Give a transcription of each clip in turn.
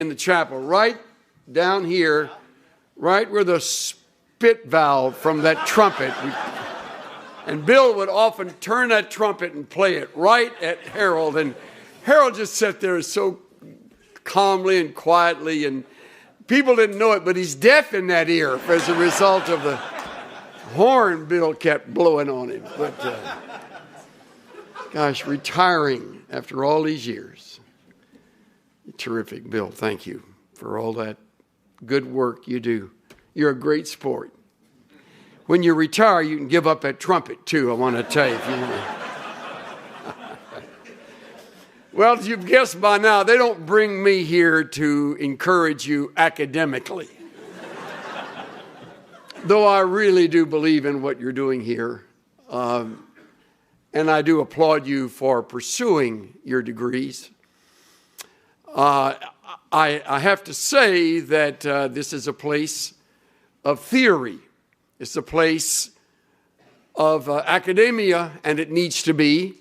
in the chapel, right down here, right where the spit valve from that trumpet. And Bill would often turn that trumpet and play it right at Harold. And Harold just sat there so calmly and quietly. And people didn't know it, but he's deaf in that ear as a result of the horn Bill kept blowing on him. But, gosh, retiring after all these years. Terrific, Bill. Thank you for all that good work you do. You're a great sport. When you retire, you can give up that trumpet, too, I want to tell you. If you want to. Well, as you've guessed by now, they don't bring me here to encourage you academically. Though I really do believe in what you're doing here. And I do applaud you for pursuing your degrees. I have to say that this is a place of theory. It's a place of academia, and it needs to be.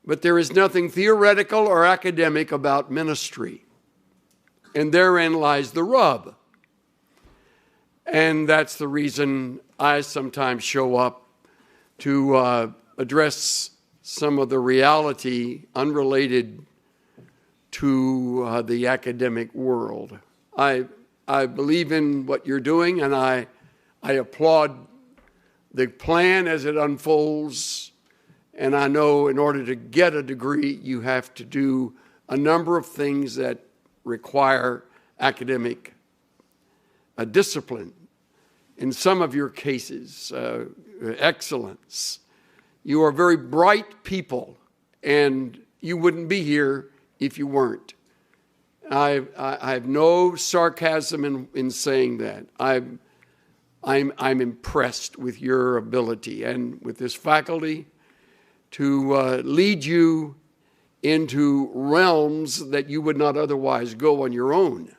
But there is nothing theoretical or academic about ministry. And therein lies the rub. And that's the reason I sometimes show up to address some of the reality unrelated to the academic world. I believe in what you're doing, and I applaud the plan as it unfolds. And I know in order to get a degree, you have to do a number of things that require academic discipline. In some of your cases, excellence. You are very bright people, and you wouldn't be here if you weren't. I have no sarcasm in saying that. I'm impressed with your ability and with this faculty to lead you into realms that you would not otherwise go on your own.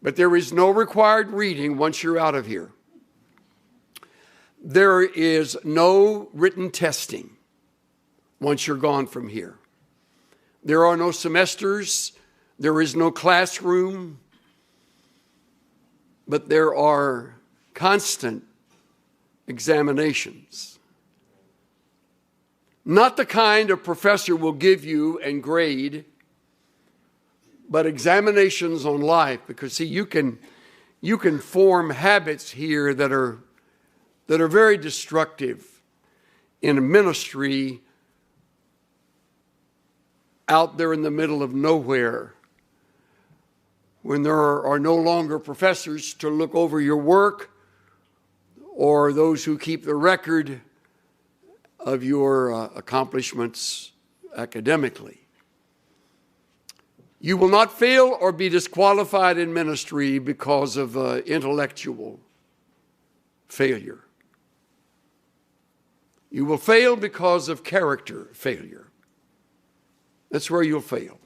But there is no required reading once you're out of here. There is no written testing once you're gone from here. There are no semesters. There is no classroom. But there are constant examinations. Not the kind a professor will give you and grade, but examinations on life. Because see, you can form habits here that are very destructive in a ministry out there in the middle of nowhere, when there are no longer professors to look over your work or those who keep the record of your accomplishments academically. You will not fail or be disqualified in ministry because of intellectual failure. You will fail because of character failure. That's where you'll fail.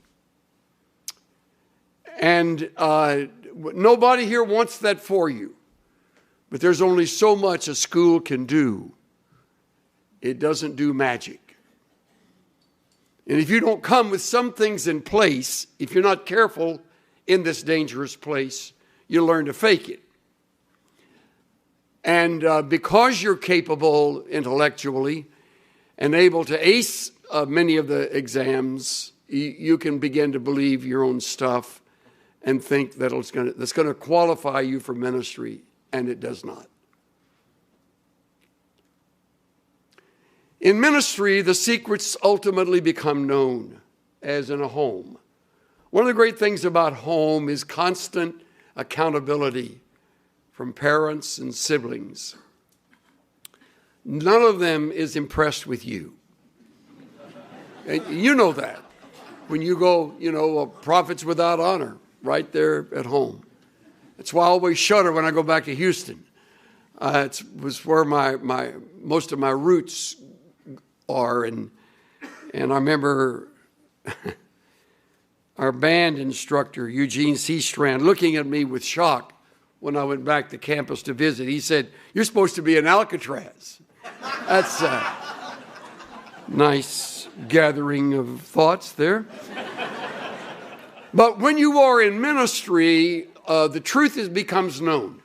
And nobody here wants that for you. But there's only so much a school can do. It doesn't do magic. And if you don't come with some things in place, if you're not careful in this dangerous place, you'll learn to fake it. And because you're capable intellectually and able to ace many of the exams, you can begin to believe your own stuff and think that that's going to qualify you for ministry, and it does not. In ministry, the secrets ultimately become known, as in a home. One of the great things about home is constant accountability from parents and siblings. None of them is impressed with you. And you know that. When you go, prophets without honor, right there at home. That's why I always shudder when I go back to Houston. It was where most of my roots are. And I remember our band instructor, Eugene C. Strand, looking at me with shock when I went back to campus to visit. He said, "You're supposed to be in Alcatraz." That's nice gathering of thoughts there. But when you are in ministry, the truth becomes known.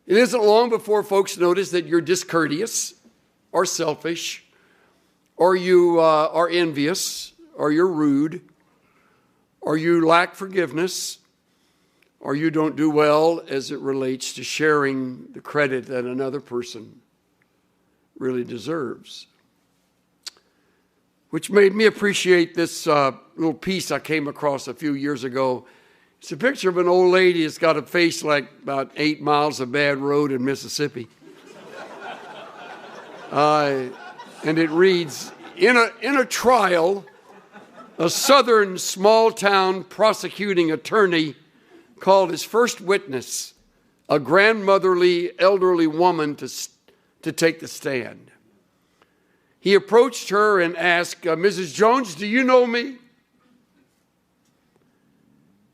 It isn't long before folks notice that you're discourteous or selfish, or you are envious, or you're rude, or you lack forgiveness, or you don't do well as it relates to sharing the credit that another person really deserves. Which made me appreciate this little piece I came across a few years ago. It's a picture of an old lady that's got a face like about 8 miles of bad road in Mississippi. And it reads, in a trial, a southern small-town prosecuting attorney called his first witness, a grandmotherly, elderly woman, to take the stand. He approached her and asked, Mrs. Jones, do you know me?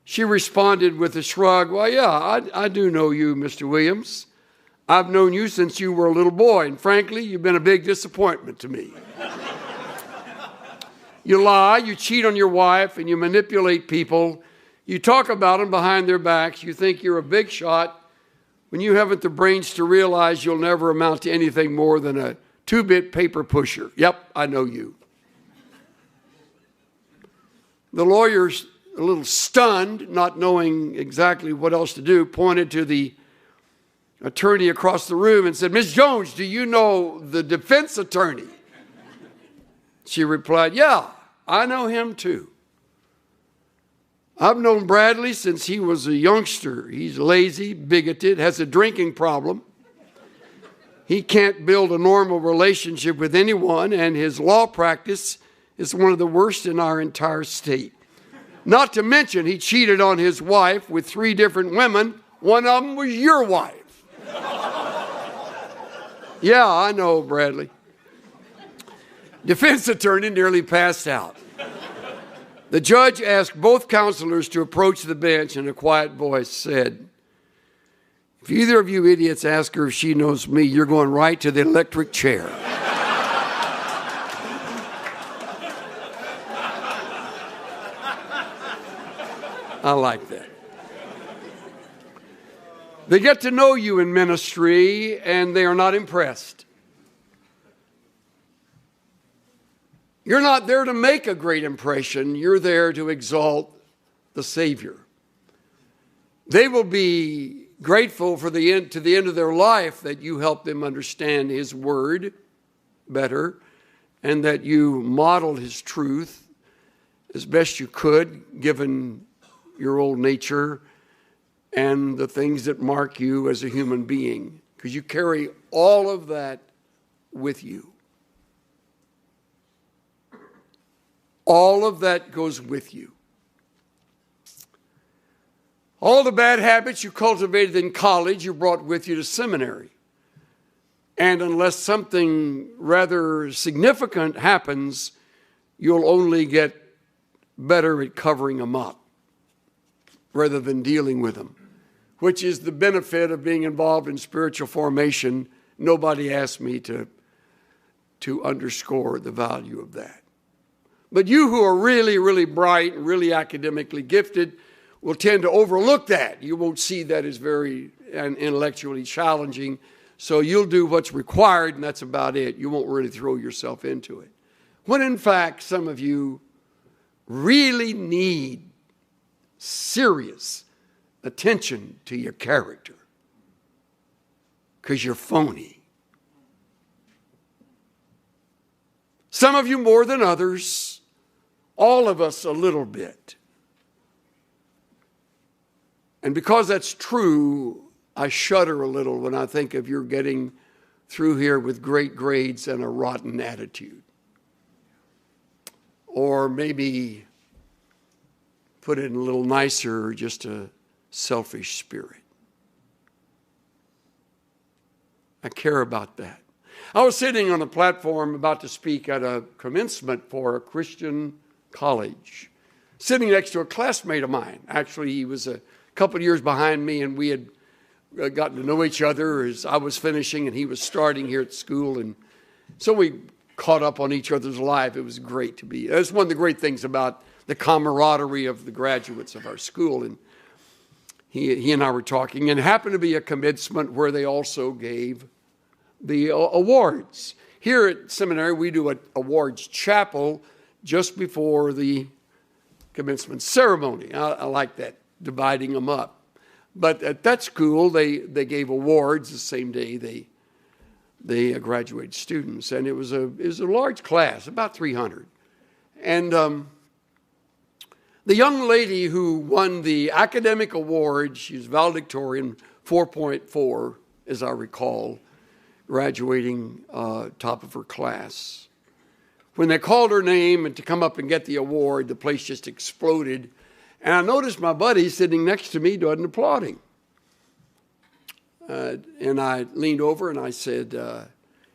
She responded with a shrug, well, yeah, I do know you, Mr. Williams. I've known you since you were a little boy, and frankly, you've been a big disappointment to me. You lie, you cheat on your wife, and you manipulate people. You talk about them behind their backs. You think you're a big shot when you haven't the brains to realize you'll never amount to anything more than a 2-bit paper pusher. Yep, I know you. The lawyer's a little stunned, not knowing exactly what else to do, pointed to the attorney across the room and said, Ms. Jones, do you know the defense attorney? She replied, yeah, I know him too. I've known Bradley since he was a youngster. He's lazy, bigoted, has a drinking problem. He can't build a normal relationship with anyone, and his law practice is one of the worst in our entire state. Not to mention, he cheated on his wife with 3 different women. One of them was your wife. Yeah, I know, Bradley. Defense attorney nearly passed out. The judge asked both counselors to approach the bench, and a quiet voice said, if either of you idiots ask her if she knows me, you're going right to the electric chair. I like that. They get to know you in ministry, and they are not impressed. You're not there to make a great impression. You're there to exalt the Savior. They will be grateful to the end of their life that you help them understand His Word better, and that you modeled His truth as best you could, given your old nature and the things that mark you as a human being, because you carry all of that with you. All of that goes with you. All the bad habits you cultivated in college, you brought with you to seminary. And unless something rather significant happens, you'll only get better at covering them up rather than dealing with them, which is the benefit of being involved in spiritual formation. Nobody asked me to underscore the value of that. But you who are really, really bright and really academically gifted will tend to overlook that. You won't see that as very intellectually challenging. So you'll do what's required, and that's about it. You won't really throw yourself into it. When in fact, some of you really need serious attention to your character because you're phony. Some of you more than others. All of us a little bit. And because that's true, I shudder a little when I think of you're getting through here with great grades and a rotten attitude. Or maybe, put it in a little nicer, just a selfish spirit. I care about that. I was sitting on a platform about to speak at a commencement for a Christian college, sitting next to a classmate of mine. Actually, he was a couple of years behind me, and we had gotten to know each other as I was finishing and he was starting here at school. And so we caught up on each other's life. It was great to be. That's one of the great things about the camaraderie of the graduates of our school. And he and I were talking, and it happened to be a commencement where they also gave the awards. Here at seminary, we do an awards chapel just before the commencement ceremony. I like that, dividing them up. But at that school, they gave awards the same day they graduated students, and it was a large class, about 300. And the young lady who won the academic award, she was valedictorian, 4.4, as I recall, graduating top of her class. When they called her name and to come up and get the award, the place just exploded. And I noticed my buddy sitting next to me wasn't applauding. And I leaned over and I said,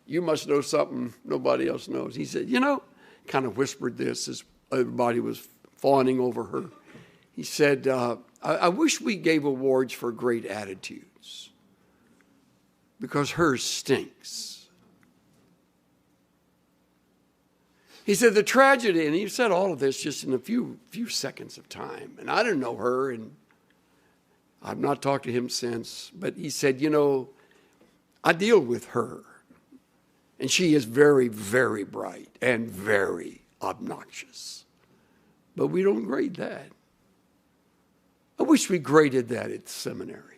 you must know something nobody else knows. He said, kind of whispered this as everybody was fawning over her. He said, I wish we gave awards for great attitudes, because hers stinks. He said the tragedy, and he said all of this just in a few seconds of time. And I didn't know her, and I've not talked to him since. But he said, I deal with her. And she is very, very bright and very obnoxious. But we don't grade that. I wish we graded that at seminary.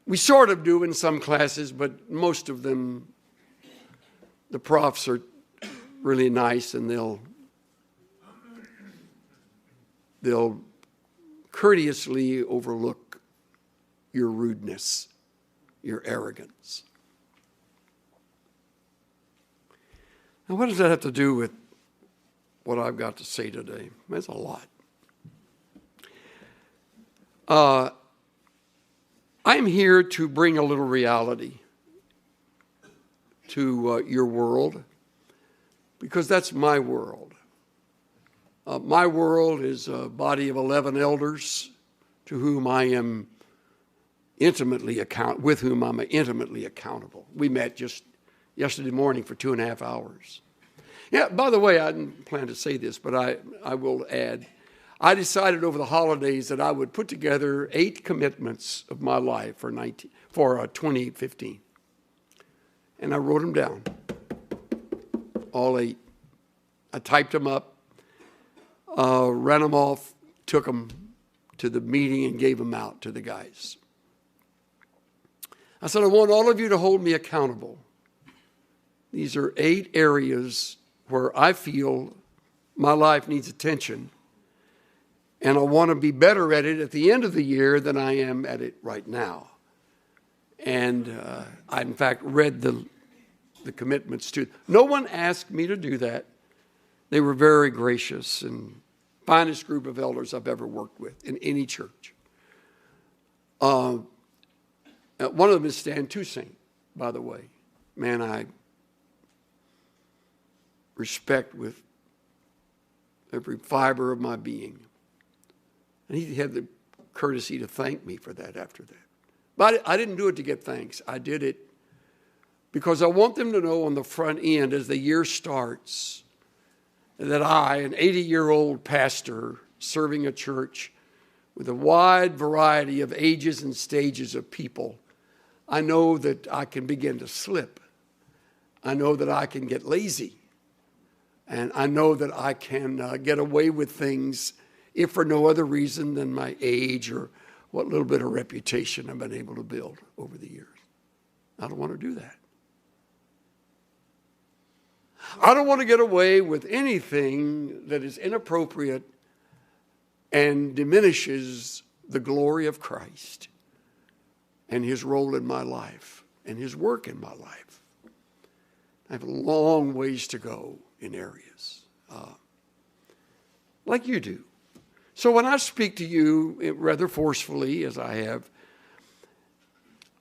We sort of do in some classes, but most of them, the profs are really nice, and they'll courteously overlook your rudeness, your arrogance. Now, what does that have to do with what I've got to say today? That's a lot. I'm here to bring a little reality to your world, because that's my world. My world is a body of 11 elders to whom I am with whom I'm intimately accountable. We met just yesterday morning for 2.5 hours. Yeah, by the way, I didn't plan to say this, but I will add, I decided over the holidays that I would put together 8 commitments of my life for 2015. And I wrote them down, all 8. I typed them up, ran them off, took them to the meeting and gave them out to the guys. I said, I want all of you to hold me accountable. These are 8 areas where I feel my life needs attention, and I want to be better at it at the end of the year than I am at it right now. And I, in fact, read the commitments to. No one asked me to do that. They were very gracious and finest group of elders I've ever worked with in any church. One of them is Stan Toussaint, by the way. Man, I respect with every fiber of my being. And he had the courtesy to thank me for that after that. But I didn't do it to get thanks. I did it because I want them to know on the front end as the year starts that I, an 80-year-old pastor serving a church with a wide variety of ages and stages of people, I know that I can begin to slip. I know that I can get lazy. And I know that I can get away with things if for no other reason than my age or what little bit of reputation I've been able to build over the years. I don't want to do that. I don't want to get away with anything that is inappropriate and diminishes the glory of Christ and his role in my life and his work in my life. I have a long ways to go in areas like you do. So when I speak to you rather forcefully, as I have,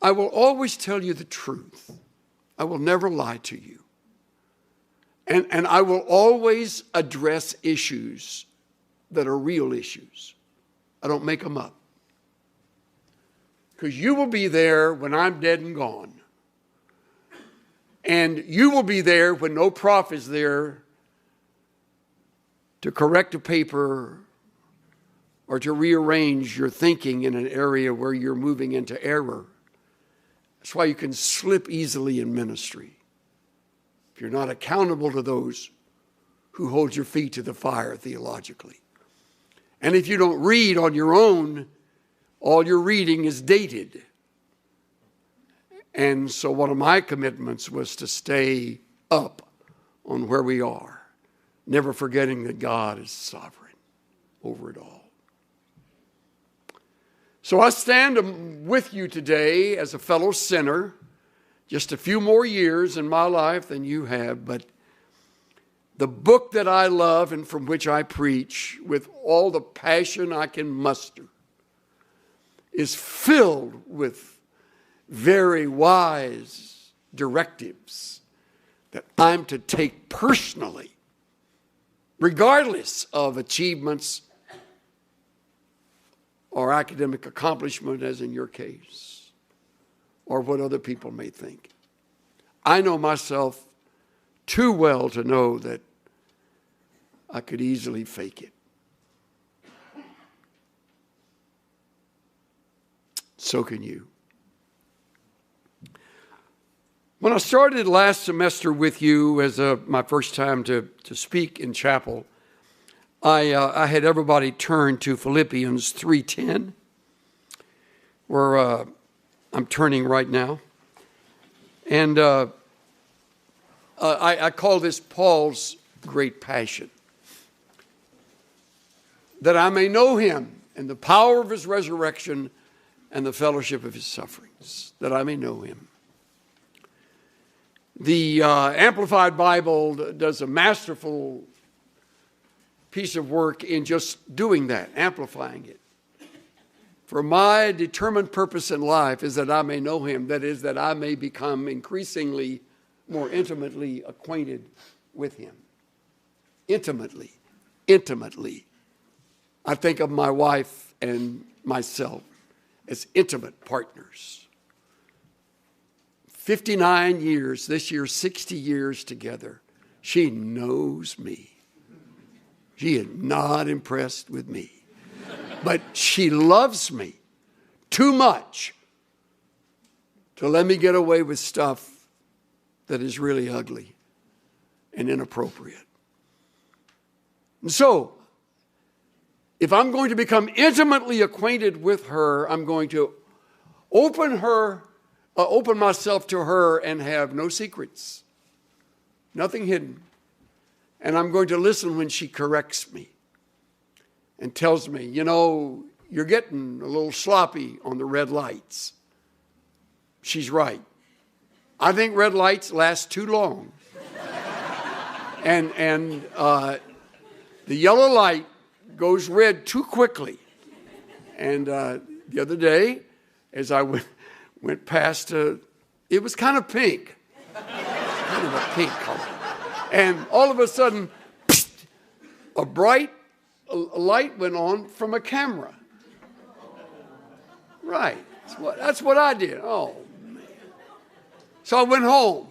I will always tell you the truth. I will never lie to you. And I will always address issues that are real issues. I don't make them up. Because you will be there when I'm dead and gone. And you will be there when no prof is there to correct a paper or to rearrange your thinking in an area where you're moving into error. That's why you can slip easily in ministry. If you're not accountable to those who hold your feet to the fire theologically. And if you don't read on your own, all your reading is dated. And so one of my commitments was to stay up on where we are, never forgetting that God is sovereign over it all. So I stand with you today as a fellow sinner, just a few more years in my life than you have, but the book that I love and from which I preach with all the passion I can muster is filled with very wise directives that I'm to take personally, regardless of achievements or academic accomplishment, as in your case, or what other people may think. I know myself too well to know that I could easily fake it. So can you. When I started last semester with you as my first time to speak in chapel, I had everybody turn to Philippians 3:10, where I'm turning right now. And I call this Paul's great passion. That I may know him and the power of his resurrection and the fellowship of his sufferings. That I may know him. The Amplified Bible does a masterful piece of work in just doing that, amplifying it. For my determined purpose in life is that I may know him. That is, that I may become increasingly more intimately acquainted with him. Intimately. I think of my wife and myself as intimate partners. 59 years, this year 60 years together. She knows me. She is not impressed with me. But she loves me too much to let me get away with stuff that is really ugly and inappropriate. And so, if I'm going to become intimately acquainted with her, I'm going to open myself to her and have no secrets, nothing hidden. And I'm going to listen when she corrects me and tells me, you know, you're getting a little sloppy on the red lights. She's right. I think red lights last too long. and the yellow light goes red too quickly. And the other day, as I went past, it was kind of pink. Kind of a pink color. And all of a sudden, a bright light went on from a camera. Right. That's what I did. Oh, man. So I went home.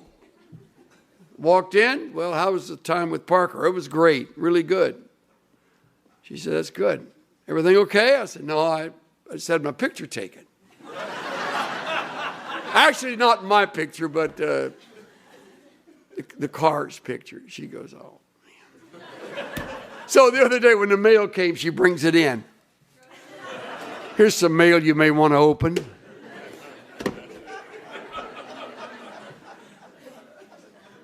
Walked in. Well, how was the time with Parker? It was great. Really good. She said, that's good. Everything okay? I said, no, I just had my picture taken. Actually, not my picture, but the car's picture. She goes, oh, man. So the other day when the mail came, she brings it in. Here's some mail you may want to open.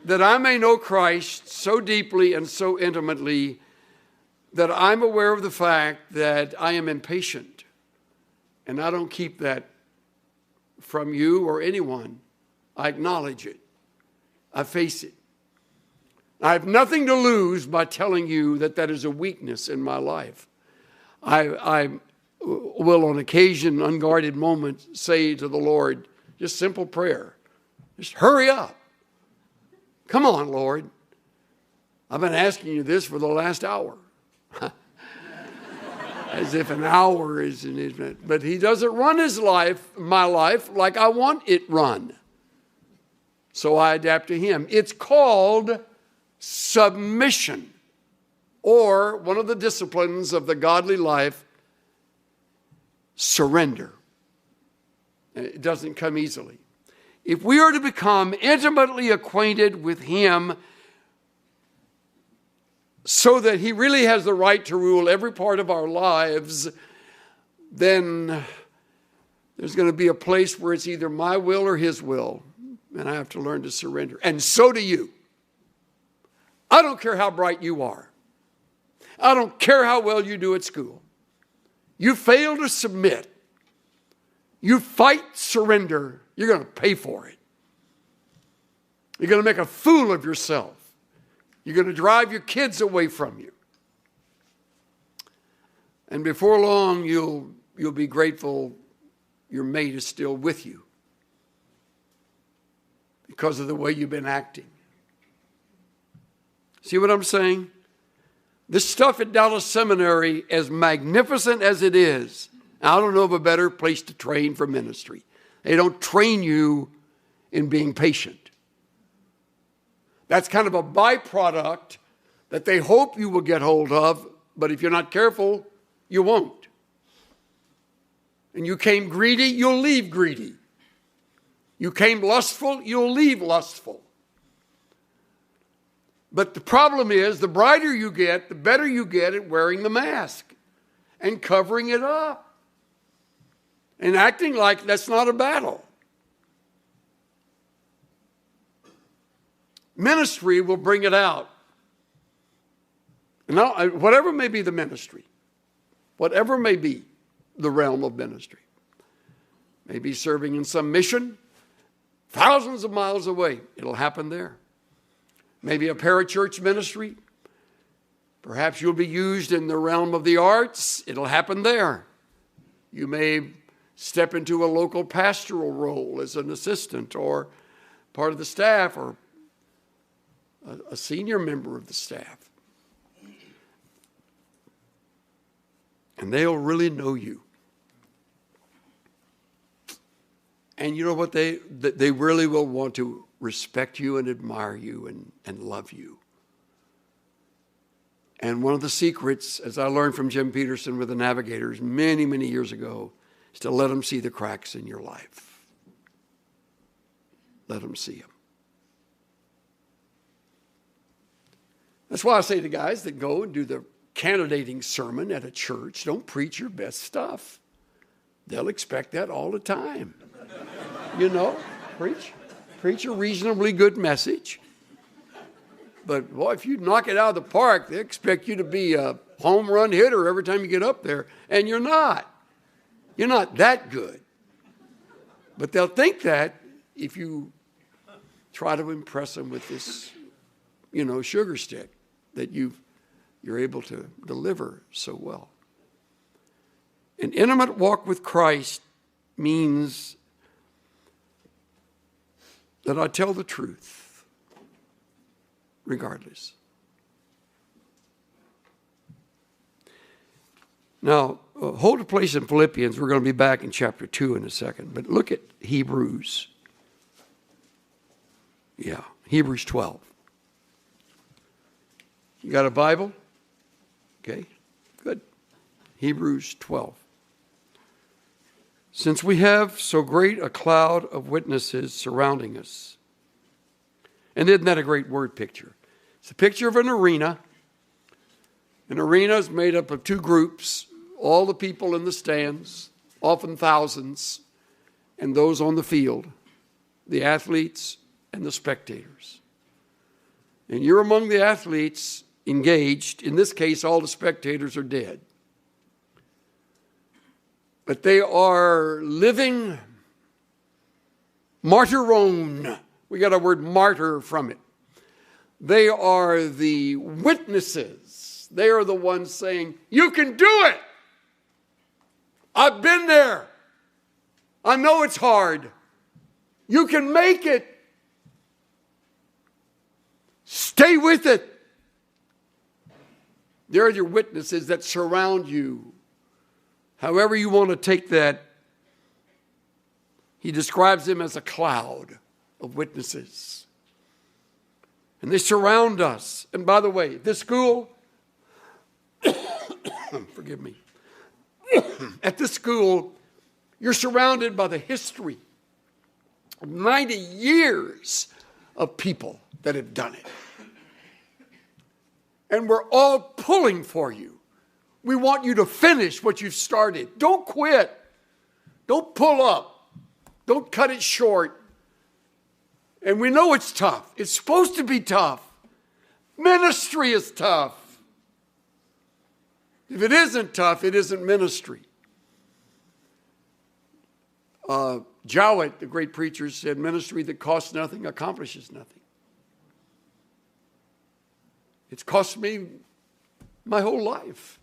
That I may know Christ so deeply and so intimately that I'm aware of the fact that I am impatient. And I don't keep that from you or anyone. I acknowledge it. I face it. I have nothing to lose by telling you that that is a weakness in my life. I will on occasion, unguarded moments, say to the Lord, just simple prayer. Just hurry up. Come on, Lord. I've been asking you this for the last hour. As if an hour isn't it? But he doesn't run his life, my life, like I want it run. So I adapt to him. It's called submission or one of the disciplines of the godly life, surrender. It doesn't come easily. If we are to become intimately acquainted with him so that he really has the right to rule every part of our lives, then there's going to be a place where it's either my will or his will, and I have to learn to surrender. And so do you. I don't care how bright you are. I don't care how well you do at school. You fail to submit. You fight surrender. You're going to pay for it. You're going to make a fool of yourself. You're going to drive your kids away from you. And before long, you'll be grateful your mate is still with you because of the way you've been acting. See what I'm saying? This stuff at Dallas Seminary, as magnificent as it is, I don't know of a better place to train for ministry. They don't train you in being patient. That's kind of a byproduct that they hope you will get hold of, but if you're not careful, you won't. And you came greedy, you'll leave greedy. You came lustful, you'll leave lustful. But the problem is, the brighter you get, the better you get at wearing the mask and covering it up and acting like that's not a battle. Ministry will bring it out. Now, whatever may be the ministry, whatever may be the realm of ministry, maybe serving in some mission thousands of miles away, it'll happen there. Maybe a parachurch ministry. Perhaps you'll be used in the realm of the arts. It'll happen there. You may step into a local pastoral role as an assistant or part of the staff or a senior member of the staff. And they'll really know you. And you know what? They really will want to respect you and admire you and love you. And one of the secrets, as I learned from Jim Peterson with the Navigators many, many years ago, is to let them see the cracks in your life. Let them see them. That's why I say to guys that go and do the candidating sermon at a church, don't preach your best stuff. They'll expect that all the time. You know, preach a reasonably good message. But boy, if you knock it out of the park, they expect you to be a home run hitter every time you get up there. And you're not. You're not that good. But they'll think that if you try to impress them with this, sugar stick that you're able to deliver so well. An intimate walk with Christ means that I tell the truth, regardless. Now, hold a place in Philippians. We're going to be back in chapter 2 in a second. But look at Hebrews. Yeah, Hebrews 12. You got a Bible? Okay, good. Hebrews 12. Since we have so great a cloud of witnesses surrounding us. And isn't that a great word picture? It's a picture of an arena. An arena is made up of two groups, all the people in the stands, often thousands, and those on the field, the athletes and the spectators. And you're among the athletes engaged. In this case, all the spectators are dead. But they are living martyrone. We got our word martyr from it. They are the witnesses. They are the ones saying, you can do it. I've been there. I know it's hard. You can make it. Stay with it. They're your witnesses that surround you. However you want to take that, he describes them as a cloud of witnesses. And they surround us. And by the way, this school, forgive me, at this school, you're surrounded by the history of 90 years of people that have done it. And we're all pulling for you. We want you to finish what you've started. Don't quit. Don't pull up. Don't cut it short. And we know it's tough. It's supposed to be tough. Ministry is tough. If it isn't tough, it isn't ministry. Jowett, the great preacher, said, ministry that costs nothing accomplishes nothing. It's cost me my whole life.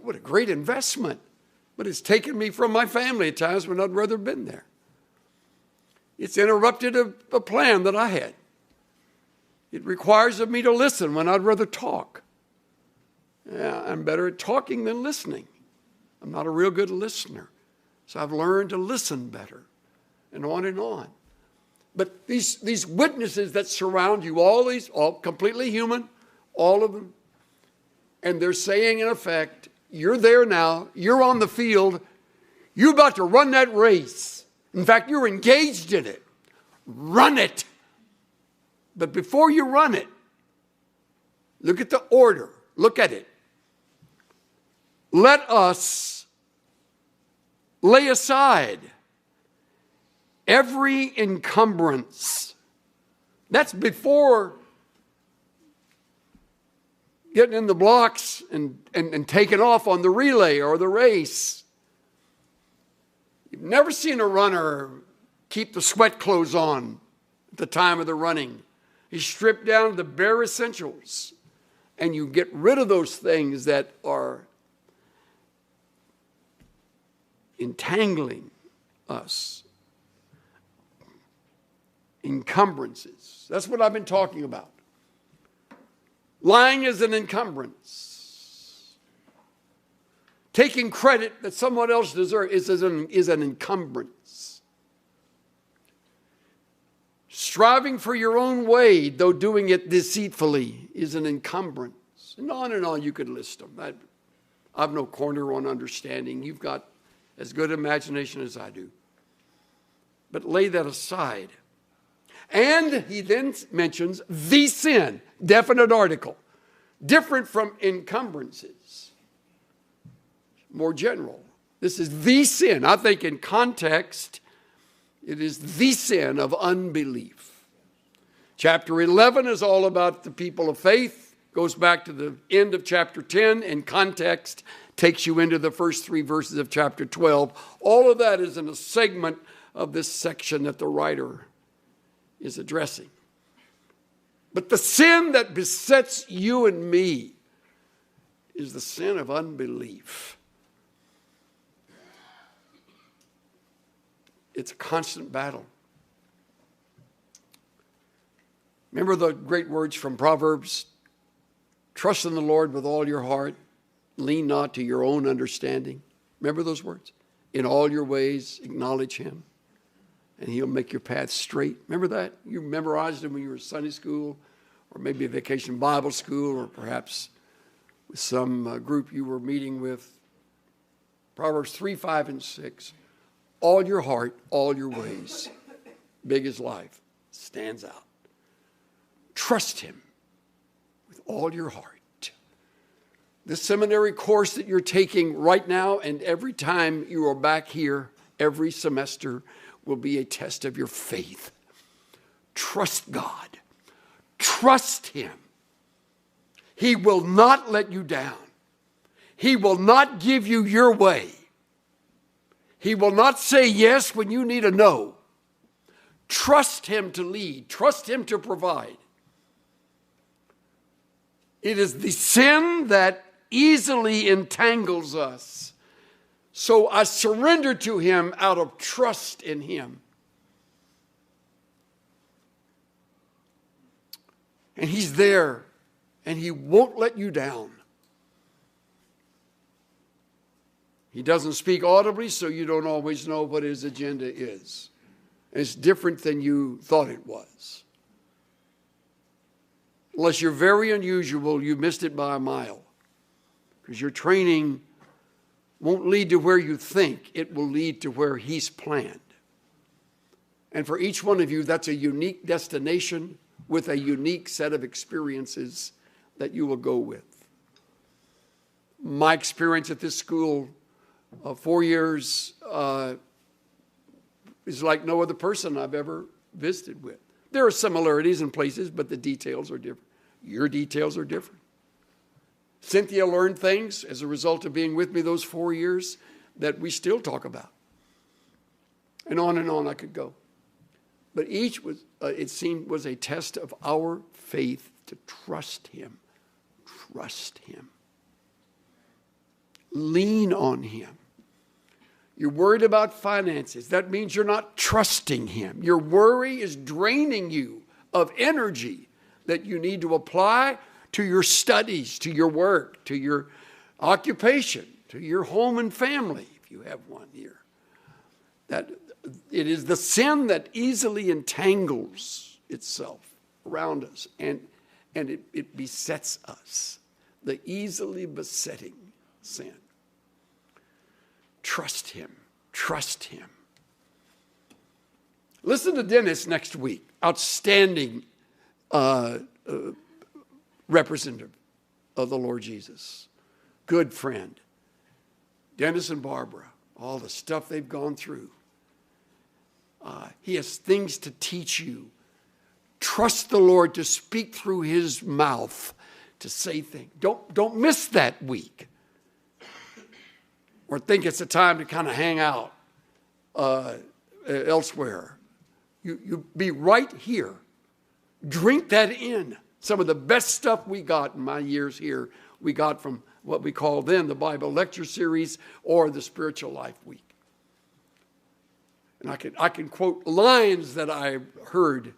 What a great investment. But it's taken me from my family at times when I'd rather have been there. It's interrupted a plan that I had. It requires of me to listen when I'd rather talk. Yeah, I'm better at talking than listening. I'm not a real good listener. So I've learned to listen better, and on and on. But these witnesses that surround you, all completely human, all of them, and they're saying in effect, you're there now, you're on the field, you're about to run that race. In fact, you're engaged in it. Run it. But before you run it, look at the order. Look at it. Let us lay aside every encumbrance. That's before getting in the blocks and taking off on the relay or the race. You've never seen a runner keep the sweat clothes on at the time of the running. You strip down to the bare essentials, and you get rid of those things that are entangling us. Encumbrances. That's what I've been talking about. Lying is an encumbrance. Taking credit that someone else deserves is an encumbrance. Striving for your own way, though doing it deceitfully, is an encumbrance. And on you could list them. I've no corner on understanding. You've got as good imagination as I do. But lay that aside. And he then mentions the sin, definite article, different from encumbrances, more general. This is the sin. I think in context, it is the sin of unbelief. Chapter 11 is all about the people of faith, goes back to the end of chapter 10, in context, takes you into the first 3 verses of chapter 12. All of that is in a segment of this section that the writer is addressing. But the sin that besets you and me is the sin of unbelief. It's a constant battle. Remember the great words from Proverbs? Trust in the Lord with all your heart. Lean not to your own understanding. Remember those words? In all your ways, acknowledge him, and he'll make your path straight. Remember that? You memorized them when you were in Sunday school, or maybe a vacation Bible school, or perhaps with some group you were meeting with. Proverbs 3, 5, and 6. All your heart, all your ways. Big as life. Stands out. Trust him with all your heart. This seminary course that you're taking right now and every time you are back here, every semester, will be a test of your faith. Trust God. Trust him. He will not let you down. He will not give you your way. He will not say yes when you need a no. Trust him to lead. Trust him to provide. It is the sin that easily entangles us. So I surrender to him out of trust in him. And he's there, and he won't let you down. He doesn't speak audibly, so you don't always know what his agenda is. It's different than you thought it was. Unless you're very unusual, you missed it by a mile. Because your training won't lead to where you think. It will lead to where He's planned. And for each one of you, that's a unique destination with a unique set of experiences that you will go with. My experience at this school, 4 years, is like no other person I've ever visited with. There are similarities in places, but the details are different. Your details are different. Cynthia learned things as a result of being with me those 4 years that we still talk about. And on I could go. But each was, it seemed, was a test of our faith to trust Him. Trust Him. Lean on Him. You're worried about finances. That means you're not trusting Him. Your worry is draining you of energy that you need to apply to your studies, to your work, to your occupation, to your home and family, if you have one here. That it is the sin that easily entangles itself around us, and it besets us. The easily besetting sin. Trust Him. Trust Him. Listen to Dennis next week. Outstanding representative of the Lord Jesus. Good friend. Dennis and Barbara, all the stuff they've gone through. He has things to teach you. Trust the Lord to speak through His mouth, to say things. Don't miss that week. Or think it's a time to kind of hang out elsewhere. You be right here. Drink that in. Some of the best stuff we got in my years here, we got from what we call then the Bible Lecture Series or the Spiritual Life Week. And I can quote lines that I heard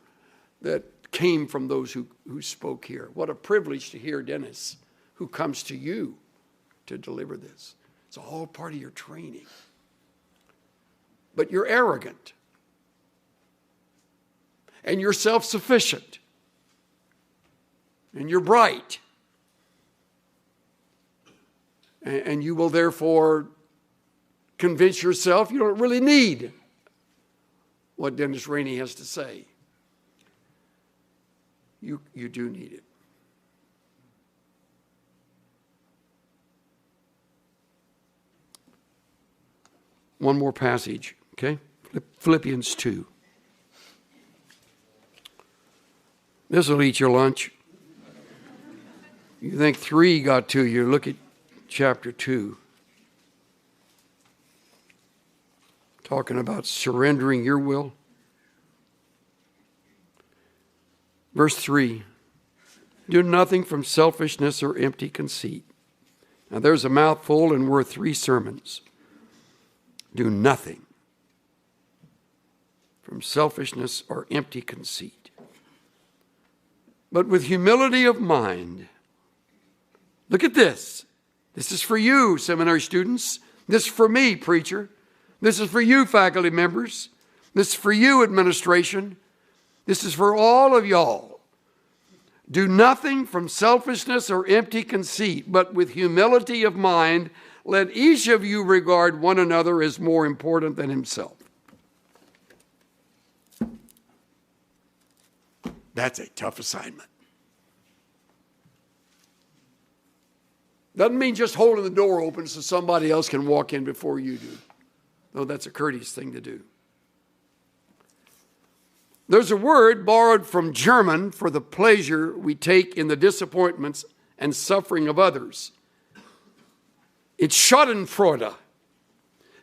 that came from those who spoke here. What a privilege to hear Dennis, who comes to you to deliver this. It's all part of your training. But you're arrogant. And you're self-sufficient. And you're bright. And you will therefore convince yourself you don't really need what Dennis Rainey has to say. You do need it. One more passage, okay? Philippians 2. This will eat your lunch. You think 3 got to you. Look at chapter 2. Talking about surrendering your will. Verse 3. Do nothing from selfishness or empty conceit. Now there's a mouthful and worth 3 sermons. Do nothing from selfishness or empty conceit, but with humility of mind. Look at this. This is for you, seminary students. This is for me, preacher. This is for you, faculty members. This is for you, administration. This is for all of y'all. Do nothing from selfishness or empty conceit, but with humility of mind, let each of you regard one another as more important than himself. That's a tough assignment. Doesn't mean just holding the door open so somebody else can walk in before you do. Though that's a courteous thing to do. There's a word borrowed from German for the pleasure we take in the disappointments and suffering of others. It's Schadenfreude.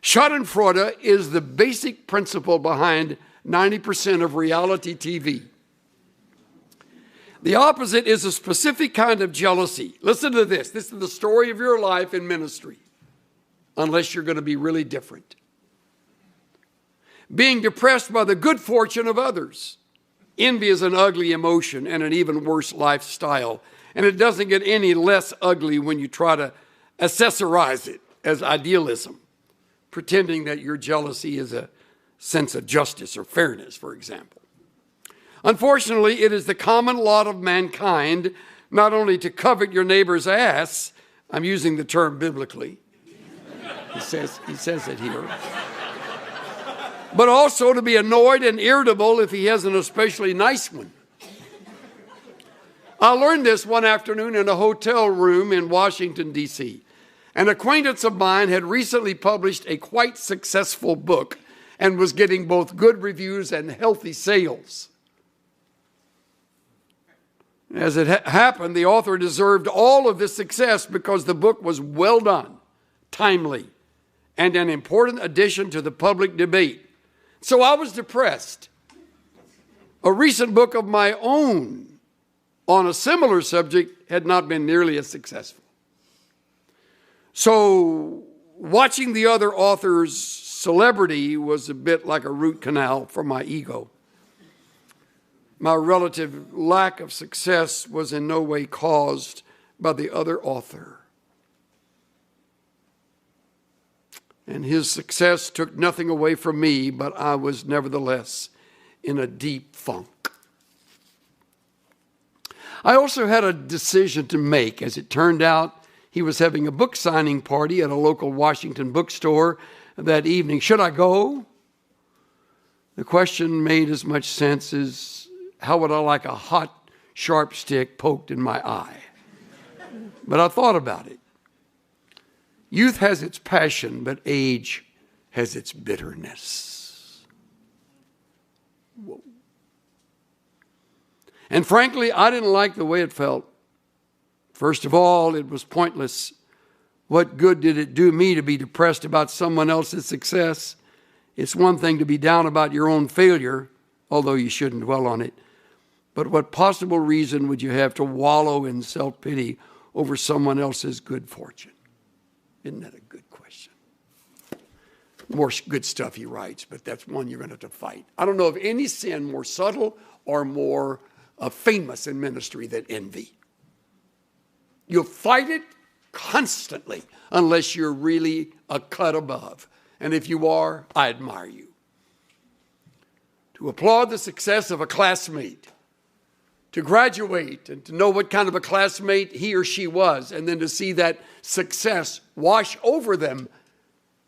Schadenfreude is the basic principle behind 90% of reality TV. The opposite is a specific kind of jealousy. Listen to this. This is the story of your life in ministry, unless you're going to be really different. Being depressed by the good fortune of others. Envy is an ugly emotion and an even worse lifestyle. And it doesn't get any less ugly when you try to accessorize it as idealism, pretending that your jealousy is a sense of justice or fairness, for example. Unfortunately, it is the common lot of mankind not only to covet your neighbor's ass, I'm using the term biblically. He says it here. But also to be annoyed and irritable if he has an especially nice one. I learned this one afternoon in a hotel room in Washington, D.C. An acquaintance of mine had recently published a quite successful book and was getting both good reviews and healthy sales. As it happened, the author deserved all of this success because the book was well done, timely, and an important addition to the public debate. So I was depressed. A recent book of my own on a similar subject had not been nearly as successful. So watching the other author's celebrity was a bit like a root canal for my ego. My relative lack of success was in no way caused by the other author. And his success took nothing away from me, but I was nevertheless in a deep funk. I also had a decision to make. As it turned out, he was having a book signing party at a local Washington bookstore that evening. Should I go? The question made as much sense as, how would I like a hot, sharp stick poked in my eye? But I thought about it. Youth has its passion, but age has its bitterness. Whoa. And frankly, I didn't like the way it felt. First of all, it was pointless. What good did it do me to be depressed about someone else's success? It's one thing to be down about your own failure, although you shouldn't dwell on it. But what possible reason would you have to wallow in self-pity over someone else's good fortune? Isn't that a good question? More good stuff he writes, but that's one you're going to have to fight. I don't know of any sin more subtle or more famous in ministry than envy. You'll fight it constantly unless you're really a cut above. And if you are, I admire you. To applaud the success of a classmate, to graduate and to know what kind of a classmate he or she was, and then to see that success wash over them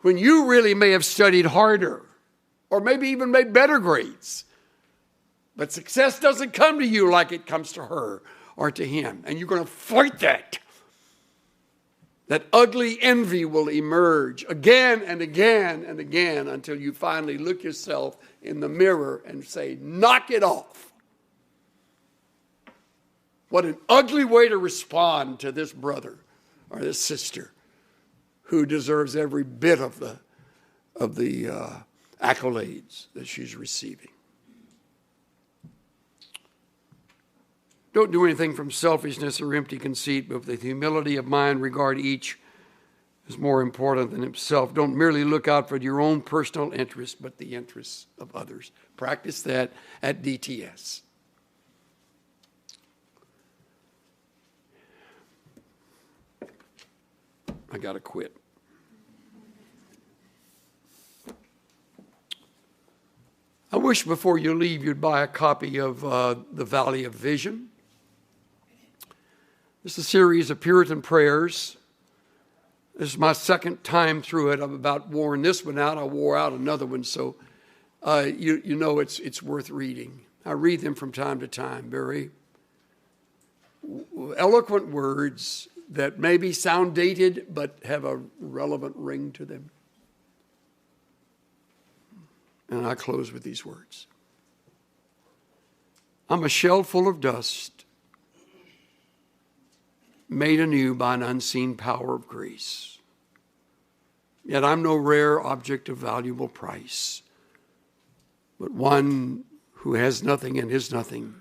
when you really may have studied harder or maybe even made better grades. But success doesn't come to you like it comes to her or to him. And you're going to fight that. That ugly envy will emerge again and again and again until you finally look yourself in the mirror and say, knock it off. What an ugly way to respond to this brother or this sister who deserves every bit of the accolades that she's receiving. Don't do anything from selfishness or empty conceit, but with humility of mind, regard each as more important than himself. Don't merely look out for your own personal interests, but the interests of others. Practice that at DTS. I got to quit. I wish before you leave you'd buy a copy of The Valley of Vision. This is a series of Puritan prayers. This is my second time through it. I've about worn this one out. I wore out another one, so you know it's worth reading. I read them from time to time. Very eloquent words that maybe sound dated but have a relevant ring to them. And I close with these words. I'm a shell full of dust, made anew by an unseen power of grace. Yet I'm no rare object of valuable price, but one who has nothing and is nothing,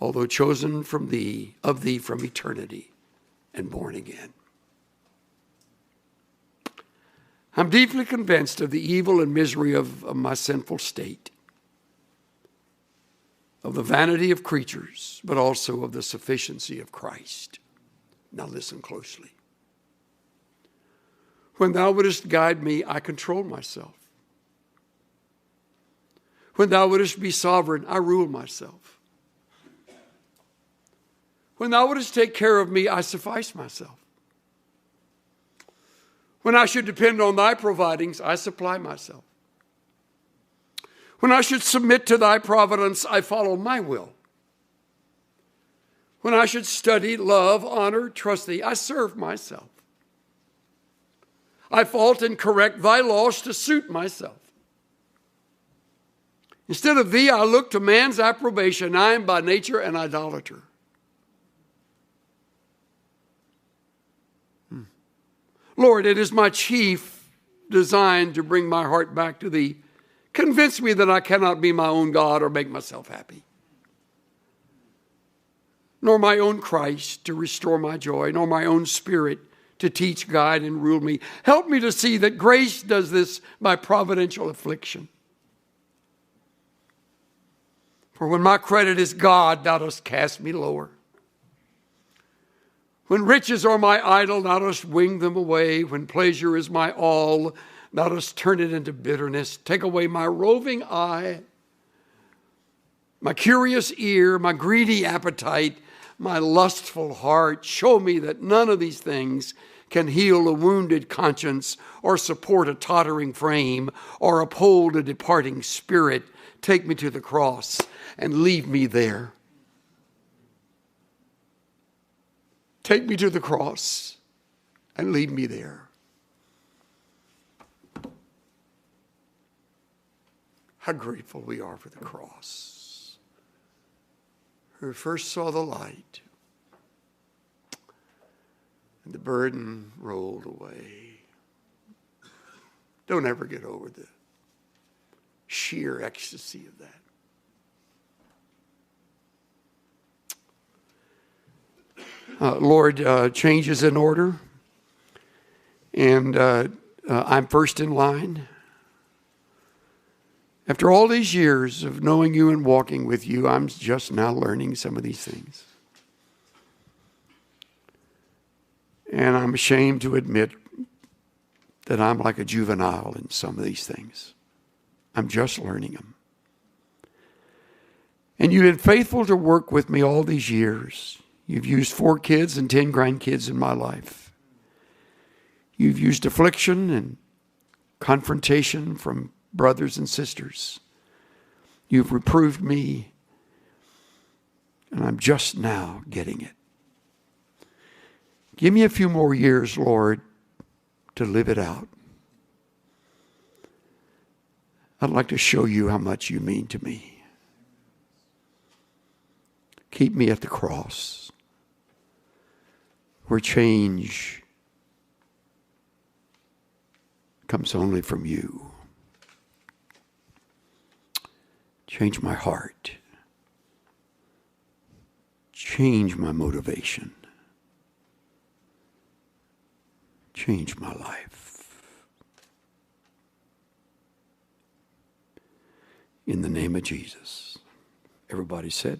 although chosen from thee, of thee from eternity and born again. I'm deeply convinced of the evil and misery of my sinful state, of the vanity of creatures, but also of the sufficiency of Christ. Now listen closely. When thou wouldest guide me, I control myself. When thou wouldest be sovereign, I rule myself. When thou wouldest take care of me, I suffice myself. When I should depend on thy providings, I supply myself. When I should submit to thy providence, I follow my will. When I should study, love, honor, trust thee, I serve myself. I fault and correct thy laws to suit myself. Instead of thee, I look to man's approbation. I am by nature an idolater. Lord, it is my chief design to bring my heart back to thee. Convince me that I cannot be my own God or make myself happy, nor my own Christ to restore my joy, nor my own spirit to teach, guide, and rule me. Help me to see that grace does this by providential affliction. For when my credit is God, thou dost cast me lower. When riches are my idol, thou dost wing them away. When pleasure is my all, thou dost turn it into bitterness. Take away my roving eye, my curious ear, my greedy appetite, my lustful heart. Show me that none of these things can heal a wounded conscience or support a tottering frame or uphold a departing spirit. Take me to the cross and leave me there. Take me to the cross and leave me there. How grateful we are for the cross. Who first saw the light and the burden rolled away. Don't ever get over the sheer ecstasy of that. Lord, change is in order, and I'm first in line. After all these years of knowing you and walking with you, I'm just now learning some of these things. And I'm ashamed to admit that I'm like a juvenile in some of these things. I'm just learning them. And you've been faithful to work with me all these years. You've used 4 kids and 10 grandkids in my life. You've used affliction and confrontation from brothers and sisters. You've reproved me, and I'm just now getting it. Give me a few more years, Lord, to live it out. I'd like to show you how much you mean to me. Keep me at the cross, where change comes only from you. Change my heart. Change my motivation. Change my life. In the name of Jesus. Everybody said,